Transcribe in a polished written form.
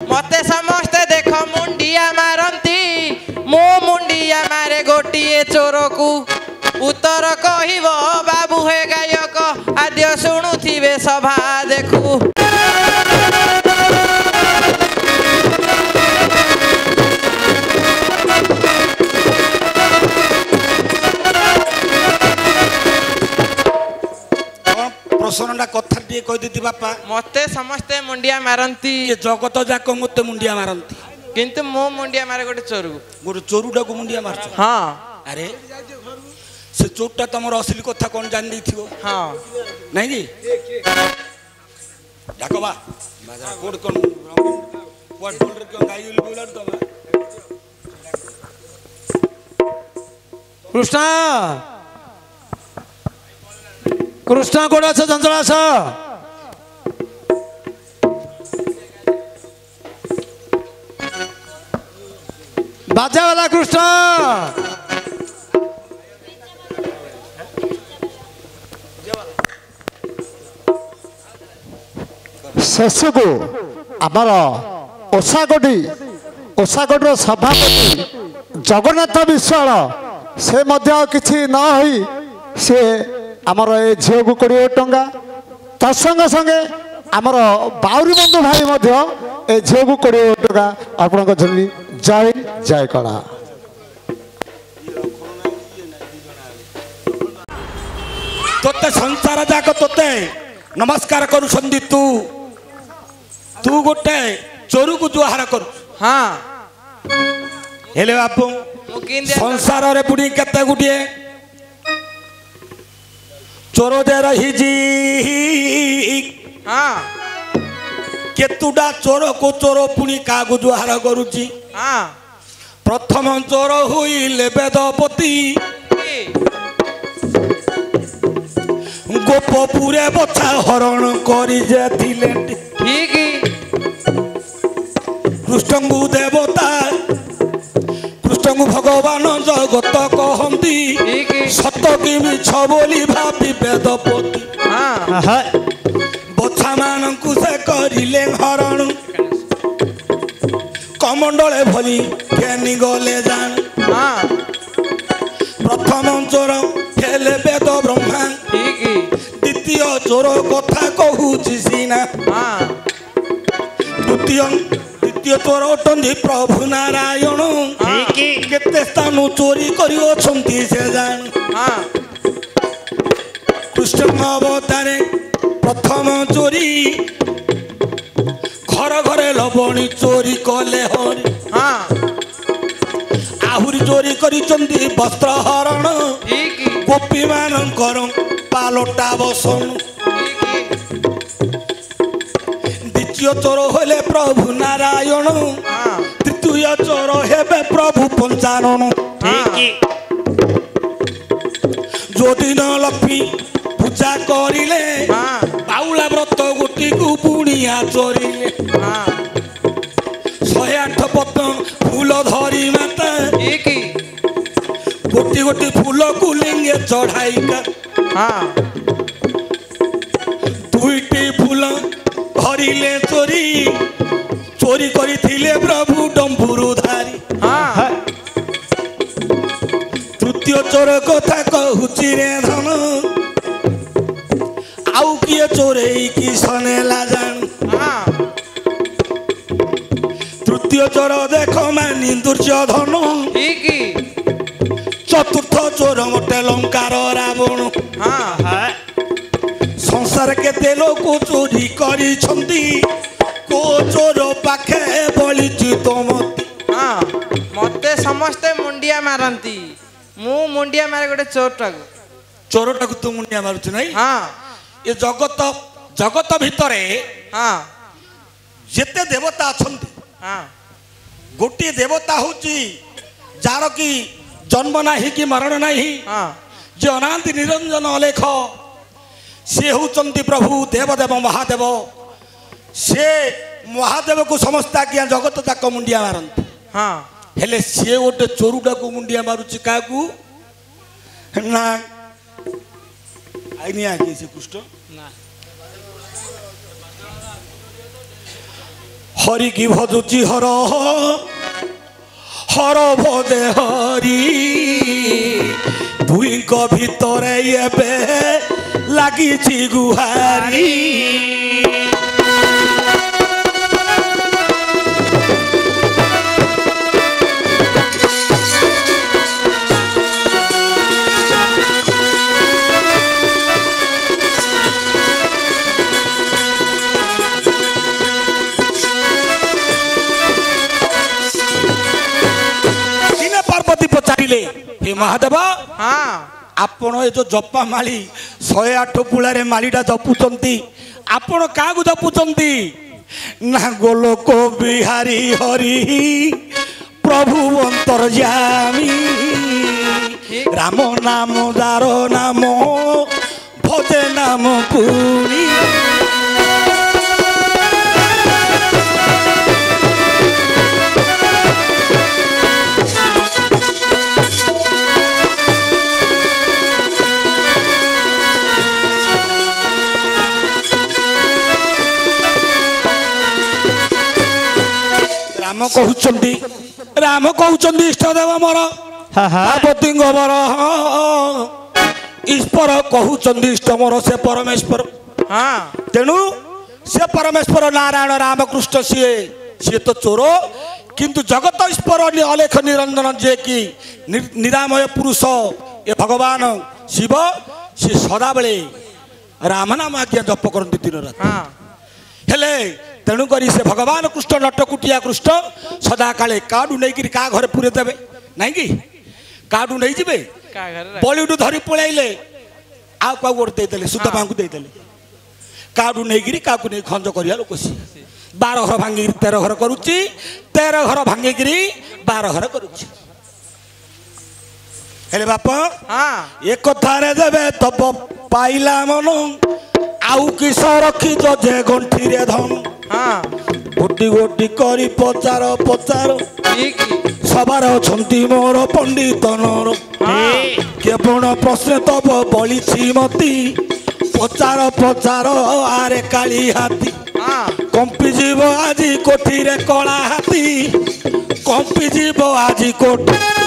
मते समस्ते देख मुंडिया मारती मो मुंडिया मारे गोटिए चोर को उत्तर कहब बाबू हे गायक आद्य शुणुथिबे सभा देखू प्रश्नटा कथा टे कह दी बापा मते समस्ते मुंडिया मारती ये जगत जाक मत मुंडिया मारती किंतु मो मुंडिया मारे गोटे चोर को गोटे चोरुटा को मुंडिया मार हाँ अरे से चोरटा तुम असली कथा कौन जान थी हाँ नहीं जी डाकबा कोड कौन व्हाट बोल क्यों गाय बोल तो कृष्णा कृष्णा कोड आस चंचल आस बाजा वाला कृष्ण शेष को आमर ओसागढ़ सभापति जगन्नाथ विश्वाल से किसी न होई से आमर ए झील को 20 टंका तत्संगे संगे आमर बाउरी बंधु भाई ए झील को 20 टंका अर्पण कर जय जय कला तोते संसार जाक तोते नमस्कार करू संदी तू तू गोटे चोरू को जुहार करू हाँ हेले बापू संसार रे पुणी केते गुटिए चोर दे रही जी हाँ केतुडा चोर को चोर पुणी का जुहार करूची हाँ प्रथम चोर हुईले वेदपति गोपपुरे बछा हरण करी जाथिले ठीक कृष्णଙ୍କୁ देवता कृष्णଙ୍କୁ भगवान जगत कहती सत कि मिछ बोली भावी वेदपति बछा मानंकु से करिले हरण कमंडले भली केनी गले जान प्रथम चोर हेले वेद ब्रह्मा द्वितीय चोर कथा कहूची सीना द्वितीय चोर अटंती प्रभु नारायण केते स्थान चोरी करी से जान कृष्ण अवतारे प्रथम चोरी घर घरे लवणी चोरी कले हरि आहुरी चोरी करी वस्त्र हरण गोपी मानकर पालटा बसन द्वितीय चोर होले प्रभु नारायण तृतीय चोर हेबे प्रभु पंचानन जो दिन लक्ष्मी पूजा करिले बाउला व्रत गोटी को पुणिया चोरिले 108 पत्न फूल धरी माता गोटी गोटी फूल को लिंगे चढ़ाइका दुईटी फूल धरिले चोरी चोरी करिथिले प्रभु डम्बुरु धारी तृतीय चोर कथा कहूची रे धन आउ किए चोरे की सनेला जान तृतीय चोर देख मानी दुर्योधन चतुर्थ चोर मोटे लंकार रावण संसार केते लोक चोरी करी को चोर पाखे बली चितमती मते समस्ते मुंडिया मारती मु मुंडिया मारे गोटे चोरटा को तू मुंडिया मारुछु नहीं हाँ ये जगत जगत भितरे हाँ जेते देवता अछंती हाँ गोटे देवता होची जार की जन्म नाही कि मरण नाही हाँ जे अनांति निरंजन अलेख से होचंती प्रभु देवदेव महादेव से महादेव को समस्त आज्ञा जगत जाक मुंडिया मारती हाँ हेले सी गोटे चोरुटा को मुंडिया मारुची क्या ना आई आगे से कृष्ण हरि की भजुची हर हर भजे हरि दुईक भितरे एबे लागिची गुहारी हे महादेव हाँ आपण ये जो जपा माली 108 पुलारे मालीटा जपुचंती आपण कागु जपुचंती ना गोलोक बिहारी हरि प्रभु अंतर्यामी राम नाम दारो नाम भजे नाम पुनी राम कहउचंदी इष्टदेव मोर पार्वती मोर ईश्वर कहउचंदी इष्ट मोर से परमेश्वर हाँ तेणु से परमेश्वर नारायण राम कृष्ण सी तो चोर किंतु जगत ईश्वर अलेख निरंजन जे कि निरामय पुरुष ये भगवान शिव सी सदा बेले राम नाम आज्ञा जप करती दिन रात हाँ हेले तेणुक से भगवान कृष्ण नटकुटिया कृष्ण सदा काले काडू नहीं का घरे पूरे देवे नहीं कि काडू नहीं जीवे बलिउड धरी पलैले आ गोटे देदेले सुद्धमा को देदेले काडू नहीं का खंज करिया लोक सी 12 घर भांगी 13 घर करुच्ची 13 घर भांगी 12 घर करुच्ची हेले बाप हाँ एक कथारे देवे तब पाइला मन आउ किस रखी जे गंठी रे धन हाँ गोटी गोटी करी पचार पचार सबार छंती मोर पंडित नर केवल प्रश्न तब बली मती पचार पचार आरे काली हाथी कंपी जीव आज कोठी रे कला हाथी कंपी जीव आज कोठी